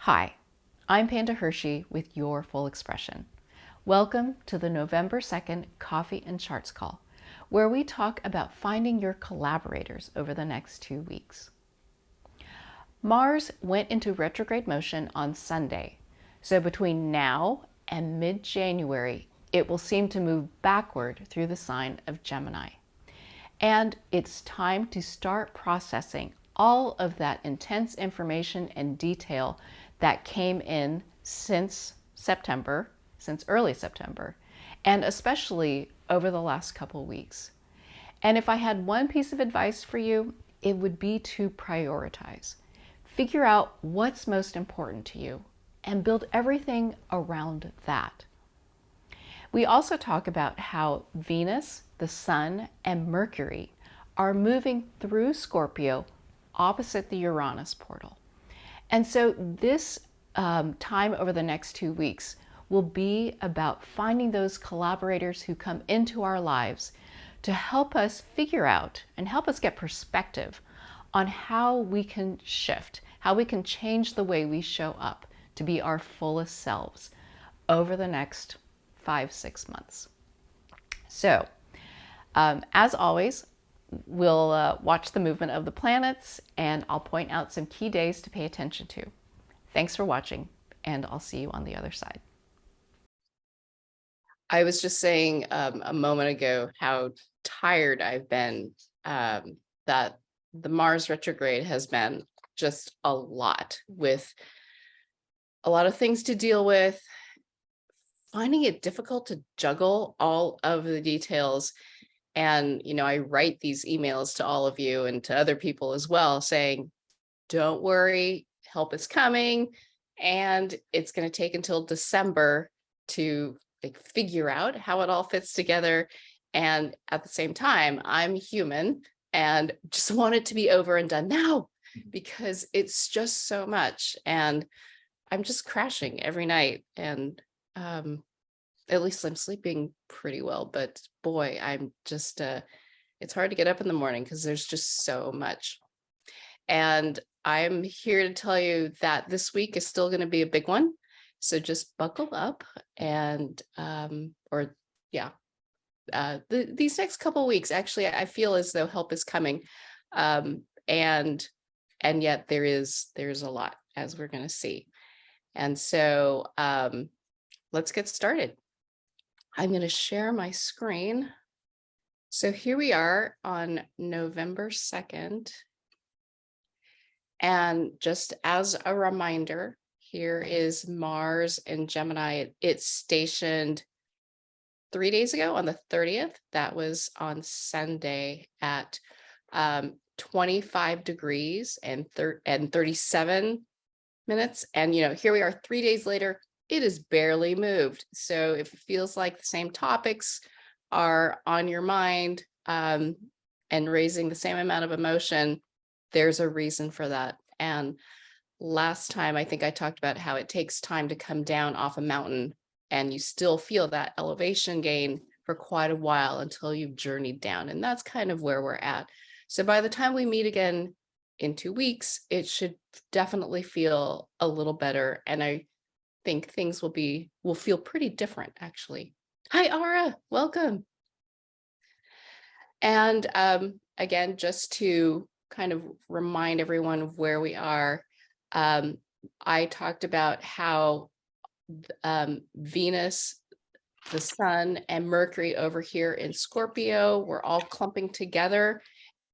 Hi, I'm Panda Hershey with Your Full Expression. Welcome to the November 2nd Coffee and Charts call, where we talk about finding your collaborators over the next 2 weeks. Mars went into retrograde motion on Sunday, so between now and mid-January, it will seem to move backward through the sign of Gemini. And it's time to start processing all of that intense information and detail that came in since early September, and especially over the last couple weeks. And if I had one piece of advice for you, it would be to prioritize. Figure out what's most important to you and build everything around that. We also talk about how Venus, the Sun, and Mercury are moving through Scorpio opposite the Uranus portal. And so this time over the next 2 weeks will be about finding those collaborators who come into our lives to help us figure out and help us get perspective on how we can shift, how we can change the way we show up to be our fullest selves over the next 5-6 months. So, as always, we'll watch the movement of the planets, and I'll point out some key days to pay attention to. Thanks for watching, and I'll see you on the other side. I was just saying a moment ago how tired I've been, that the Mars retrograde has been just a lot, with a lot of things to deal with, finding it difficult to juggle all of the details. And, I write these emails to all of you and to other people as well saying, don't worry, help is coming. And it's going to take until December to figure out how it all fits together. And at the same time, I'm human and just want it to be over and done now because it's just so much. And I'm just crashing every night. And at least I'm sleeping pretty well, but boy, I'm just, it's hard to get up in the morning because there's just so much. And I'm here to tell you that this week is still going to be a big one. So just buckle up and, these next couple of weeks, actually, I feel as though help is coming. And yet there's a lot, as we're going to see. And so let's get started. I'm going to share my screen. So here we are on November 2nd. And just as a reminder, here is Mars in Gemini. It's stationed 3 days ago on the 30th. That was on Sunday at 25 degrees and 37 minutes. And, here we are 3 days later. It is barely moved. So if it feels like the same topics are on your mind and raising the same amount of emotion, there's a reason for that. And last time, I think I talked about how it takes time to come down off a mountain and you still feel that elevation gain for quite a while until you've journeyed down. And that's kind of where we're at. So by the time we meet again in 2 weeks, it should definitely feel a little better. And I think things will feel pretty different, actually. Hi, Ara, welcome. And again, just to kind of remind everyone of where we are, I talked about how Venus, the Sun, and Mercury over here in Scorpio were all clumping together.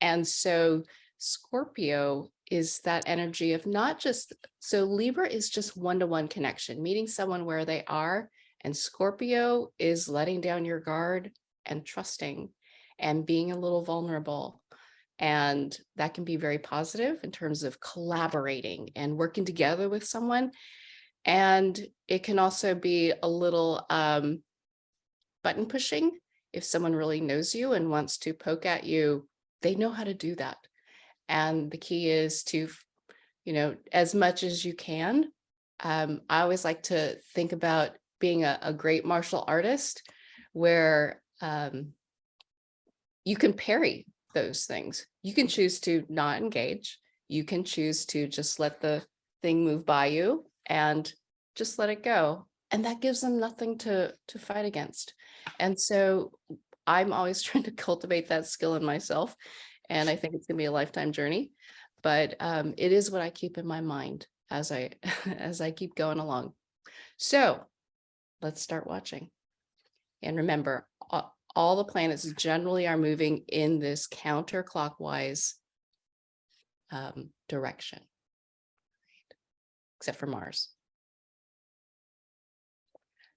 And so Scorpio is that energy of not just, so Libra is just one-to-one connection, meeting someone where they are, and Scorpio is letting down your guard and trusting and being a little vulnerable. And that can be very positive in terms of collaborating and working together with someone. And it can also be a little button pushing. If someone really knows you and wants to poke at you, they know how to do that. And the key is to, as much as you can. I always like to think about being a great martial artist where you can parry those things. You can choose to not engage. You can choose to just let the thing move by you and just let it go. And that gives them nothing to fight against. And so I'm always trying to cultivate that skill in myself. And I think it's going to be a lifetime journey. But it is what I keep in my mind as I as I keep going along. So let's start watching. And remember, all the planets generally are moving in this counterclockwise direction, except for Mars.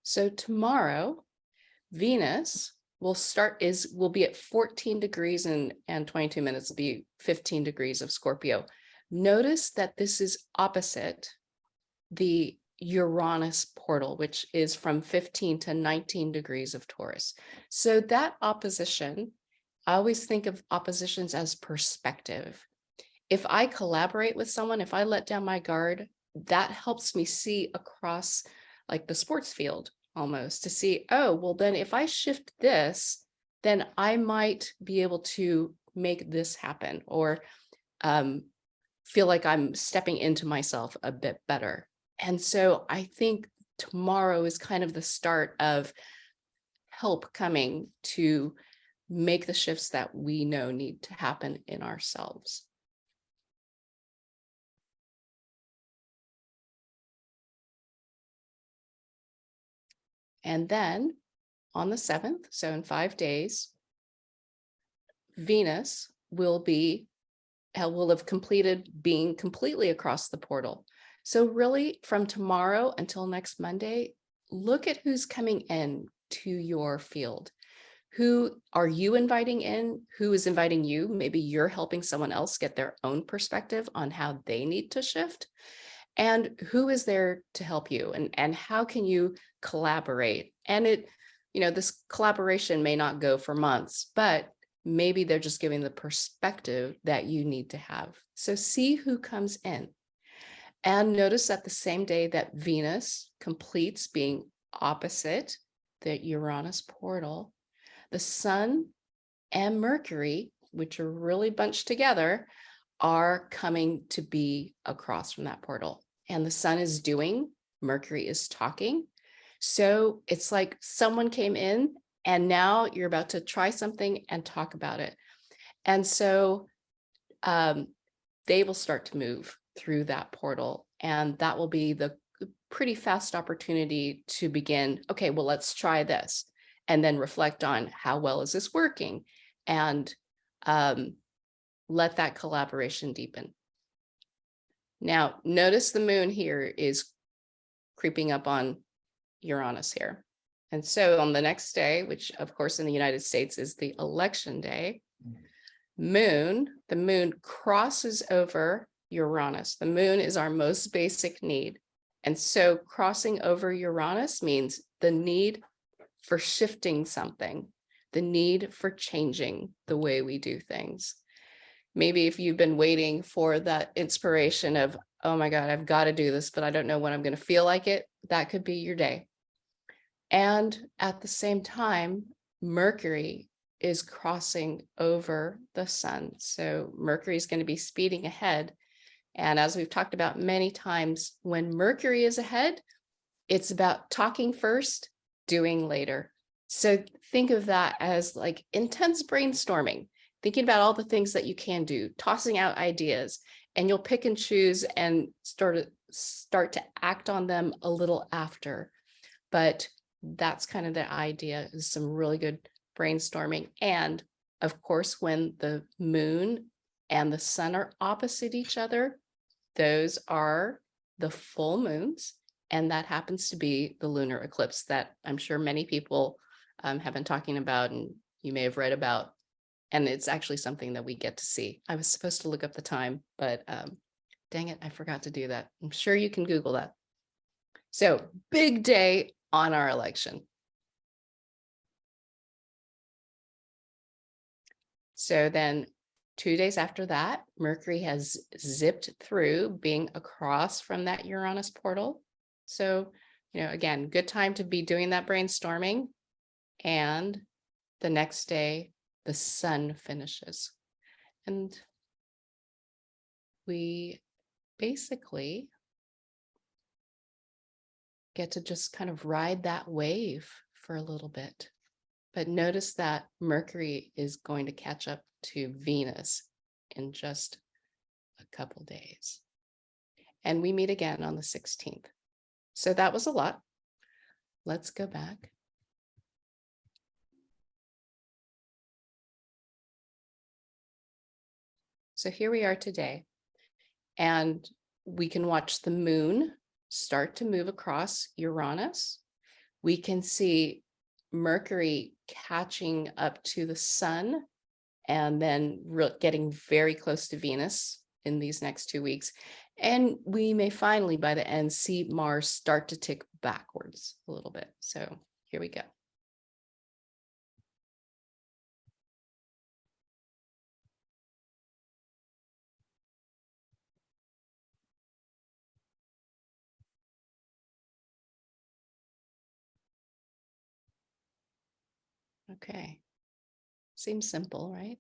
So tomorrow, Venus will be at 14 degrees and 22 minutes, it'll be 15 degrees of Scorpio. Notice that this is opposite the Uranus portal, which is from 15 to 19 degrees of Taurus. So that opposition, I always think of oppositions as perspective. If I collaborate with someone, if I let down my guard, that helps me see across like the sports field almost to see, oh, well, then if I shift this, then I might be able to make this happen, or feel like I'm stepping into myself a bit better. And so I think tomorrow is kind of the start of help coming to make the shifts that we know need to happen in ourselves. And then on the 7th, so in 5 days, Venus will have completed being completely across the portal. So really from tomorrow until next Monday, look at who's coming in to your field. Who are you inviting in? Who is inviting you? Maybe you're helping someone else get their own perspective on how they need to shift. And who is there to help you? And how can you collaborate? And this collaboration may not go for months, but maybe they're just giving the perspective that you need to have. So see who comes in. And notice that the same day that Venus completes being opposite the Uranus portal, the Sun and Mercury, which are really bunched together, are coming to be across from that portal. And the Sun is doing, Mercury is talking. So it's like someone came in and now you're about to try something and talk about it. And so they will start to move through that portal. And that will be the pretty fast opportunity to begin, okay, well, let's try this. And then reflect on how well is this working? And let that collaboration deepen. Now, notice the moon here is creeping up on Uranus here. And so on the next day, which of course in the United States is the election day, the moon crosses over Uranus. The moon is our most basic need. And so crossing over Uranus means the need for shifting something, the need for changing the way we do things. Maybe if you've been waiting for that inspiration of, oh my God, I've got to do this, but I don't know when I'm going to feel like it, that could be your day. And at the same time, Mercury is crossing over the Sun. So Mercury is going to be speeding ahead. And as we've talked about many times, when Mercury is ahead, it's about talking first, doing later. So think of that as like intense brainstorming, thinking about all the things that you can do, tossing out ideas, and you'll pick and choose and start to act on them a little after. But that's kind of the idea, is some really good brainstorming. And of course, when the moon and the sun are opposite each other, those are the full moons. And that happens to be the lunar eclipse that I'm sure many people have been talking about and you may have read about. And it's actually something that we get to see. I was supposed to look up the time, but dang it, I forgot to do that. I'm sure you can Google that. So big day on our election. So then 2 days after that, Mercury has zipped through being across from that Uranus portal. So, again, good time to be doing that brainstorming. And the next day, the sun finishes. And we basically get to just kind of ride that wave for a little bit. But notice that Mercury is going to catch up to Venus in just a couple days. And we meet again on the 16th. So that was a lot. Let's go back. So here we are today, and we can watch the moon start to move across Uranus. We can see Mercury catching up to the sun and then getting very close to Venus in these next 2 weeks. And we may finally, by the end, see Mars start to tick backwards a little bit. So here we go. Okay. Seems simple, right?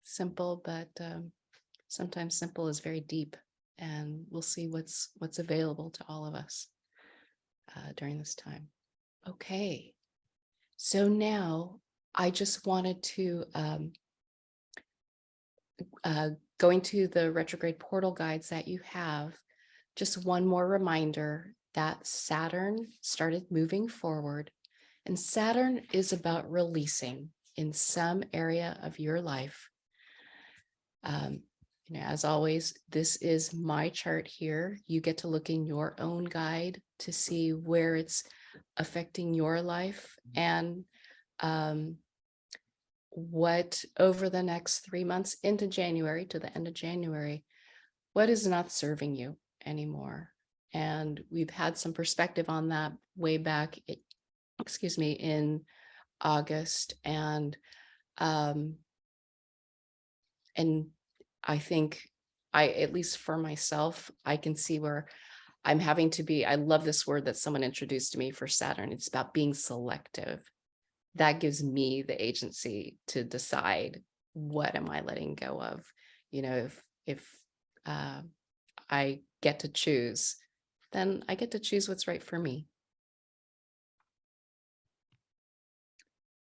Simple, but sometimes simple is very deep, and we'll see what's available to all of us during this time. Okay, so now I just wanted to going to the retrograde portal guides that you have, just one more reminder that Saturn started moving forward, and Saturn is about releasing in some area of your life. As always, this is my chart here. You get to look in your own guide to see where it's affecting your life and what over the next 3 months into January, to the end of January, what is not serving you anymore. And we've had some perspective on that way back, in August. And I think at least for myself, I can see where I'm having to be. I love this word that someone introduced to me for Saturn. It's about being selective. That gives me the agency to decide, what am I letting go of? If I get to choose, then I get to choose what's right for me.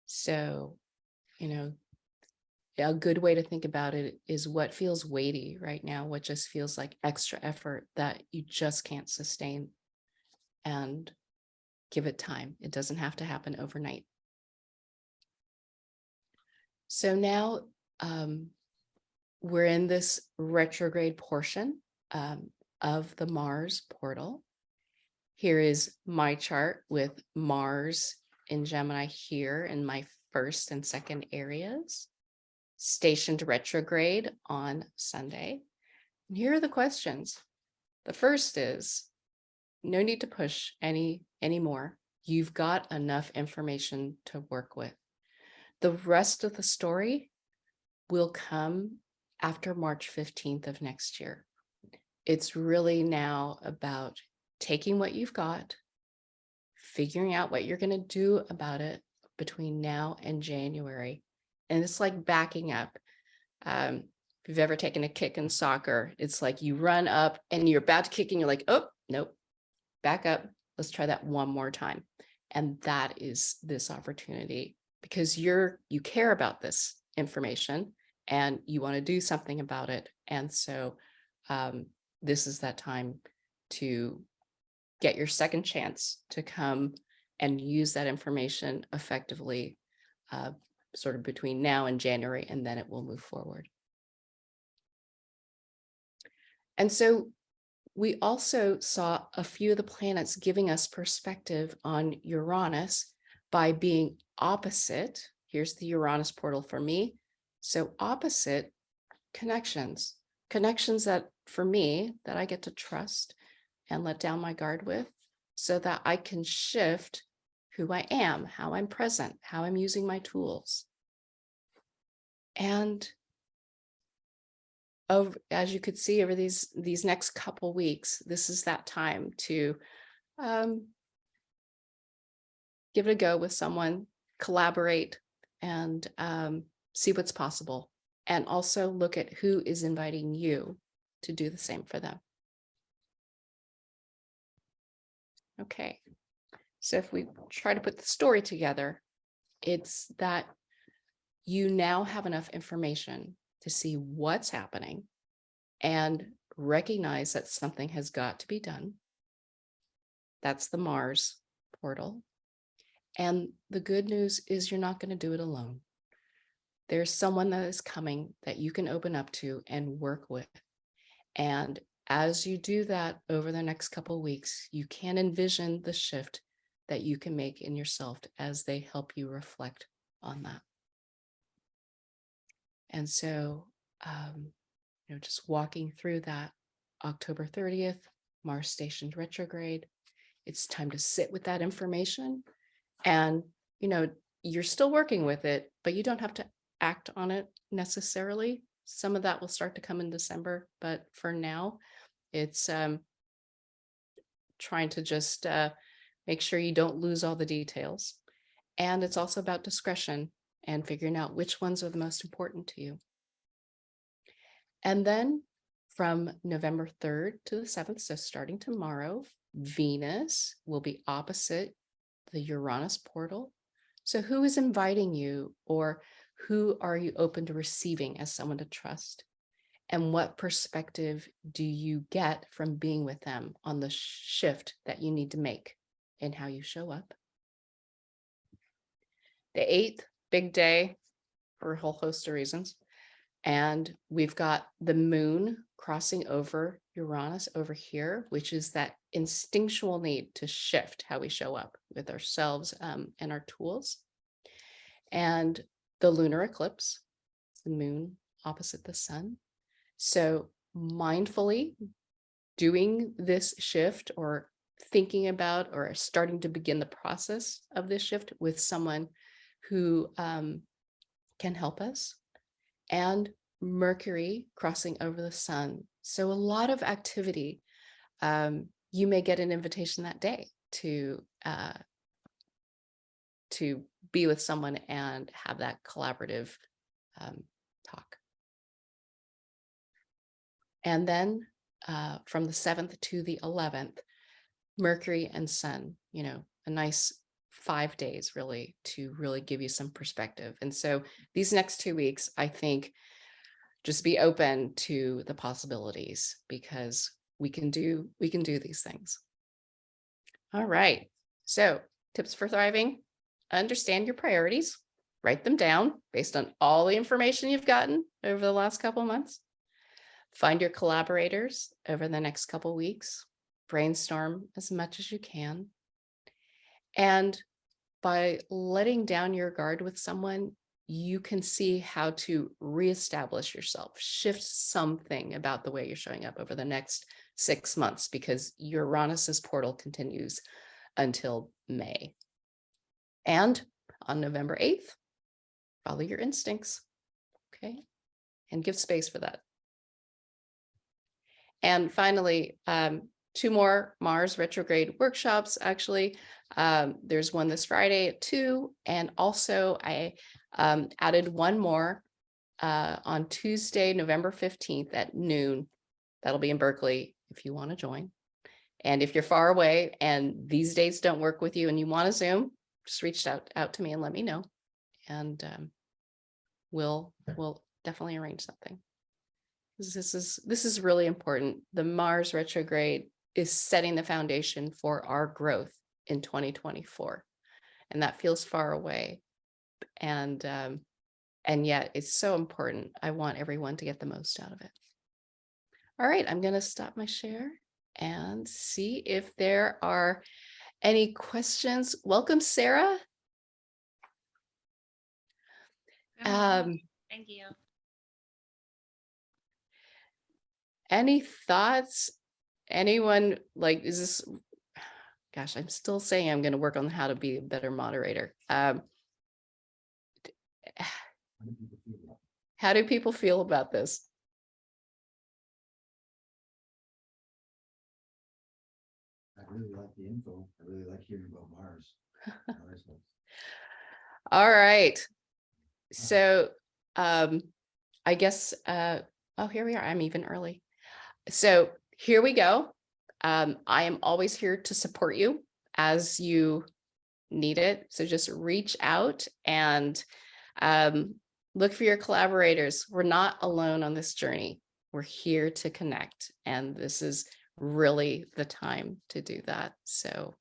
So, a good way to think about it is what feels weighty right now, what just feels like extra effort that you just can't sustain, and give it time. It doesn't have to happen overnight. So now we're in this retrograde portion of the Mars portal. Here is my chart with Mars in Gemini here in my first and second areas, stationed retrograde on Sunday. And here are the questions. The first is, no need to push anymore. You've got enough information to work with. The rest of the story will come after March 15th of next year. It's really now about taking what you've got, figuring out what you're going to do about it between now and January. And it's like backing up. If you've ever taken a kick in soccer, it's like you run up and you're about to kick and you're like, oh, nope, back up. Let's try that one more time. And that is this opportunity, because you care about this information and you want to do something about it. And so this is that time to get your second chance to come and use that information effectively, sort of between now and January, and then it will move forward. And so we also saw a few of the planets giving us perspective on Uranus by being opposite. Here's the Uranus portal for me. So opposite connections that for me, that I get to trust and let down my guard with, so that I can shift who I am, how I'm present, how I'm using my tools. And as you could see over these next couple weeks, this is that time to give it a go with someone, collaborate, and see what's possible. And also look at who is inviting you to do the same for them. Okay. So if we try to put the story together, it's that you now have enough information to see what's happening and recognize that something has got to be done. That's the Mars portal. And the good news is you're not going to do it alone. There's someone that is coming that you can open up to and work with. And as you do that over the next couple of weeks, you can envision the shift that you can make in yourself as they help you reflect on that. And so, just walking through that October 30th, Mars stationed retrograde, it's time to sit with that information. And, you're still working with it, but you don't have to act on it necessarily. Some of that will start to come in December, but for now, it's trying to just make sure you don't lose all the details. And it's also about discretion and figuring out which ones are the most important to you. And then from November 3rd to the 7th, so starting tomorrow, Venus will be opposite the Uranus portal. So who is inviting you, or who are you open to receiving as someone to trust? And what perspective do you get from being with them on the shift that you need to make in how you show up? The 8th, big day for a whole host of reasons. And we've got the moon crossing over Uranus over here, which is that instinctual need to shift how we show up with ourselves and our tools. And the lunar eclipse, the moon opposite the sun. So mindfully doing this shift, or thinking about or starting to begin the process of this shift with someone who can help us. And Mercury crossing over the sun. So a lot of activity. You may get an invitation that day to be with someone and have that collaborative talk. And then from the 7th to the 11th, Mercury and Sun, a nice 5 days really to really give you some perspective. And so these next 2 weeks, I think, just be open to the possibilities, because we can do these things. All right. So tips for thriving: understand your priorities, write them down based on all the information you've gotten over the last couple of months. Find your collaborators over the next couple of weeks, brainstorm as much as you can. And by letting down your guard with someone, you can see how to reestablish yourself, shift something about the way you're showing up over the next 6 months, because Uranus's portal continues until May. And on November 8th, follow your instincts, okay? And give space for that. And finally, 2 more Mars retrograde workshops, actually. There's one this Friday at 2, and also I added one more on Tuesday, November 15th at noon. That'll be in Berkeley if you want to join. And if you're far away and these dates don't work with you and you want to Zoom, just reach out to me and let me know. And we'll definitely arrange something. This is really important. The Mars retrograde is setting the foundation for our growth in 2024. And that feels far away. And yet it's so important. I want everyone to get the most out of it. All right, I'm going to stop my share and see if there are any questions. Welcome, Sarah. Thank you. Any thoughts? Anyone, like, is this, gosh, I'm still saying I'm going to work on how to be a better moderator. How do people feel about this? I really like the info. I really like hearing about Mars. All right. So I guess, oh, here we are. I'm even early. So here we go. I am always here to support you as you need it. So just reach out and look for your collaborators. We're not alone on this journey. We're here to connect, and this is really the time to do that. So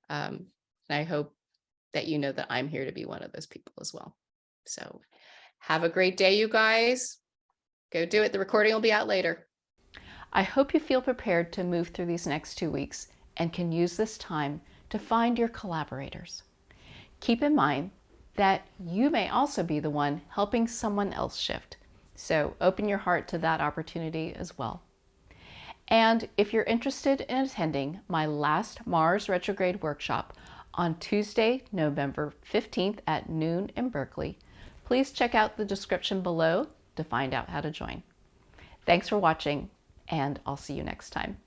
I hope that you know that I'm here to be one of those people as well. So have a great day, you guys. Go do it. The recording will be out later. I hope you feel prepared to move through these next 2 weeks and can use this time to find your collaborators. Keep in mind that you may also be the one helping someone else shift. So open your heart to that opportunity as well. And if you're interested in attending my last Mars retrograde workshop on Tuesday, November 15th at noon in Berkeley, please check out the description below to find out how to join. Thanks for watching, and I'll see you next time.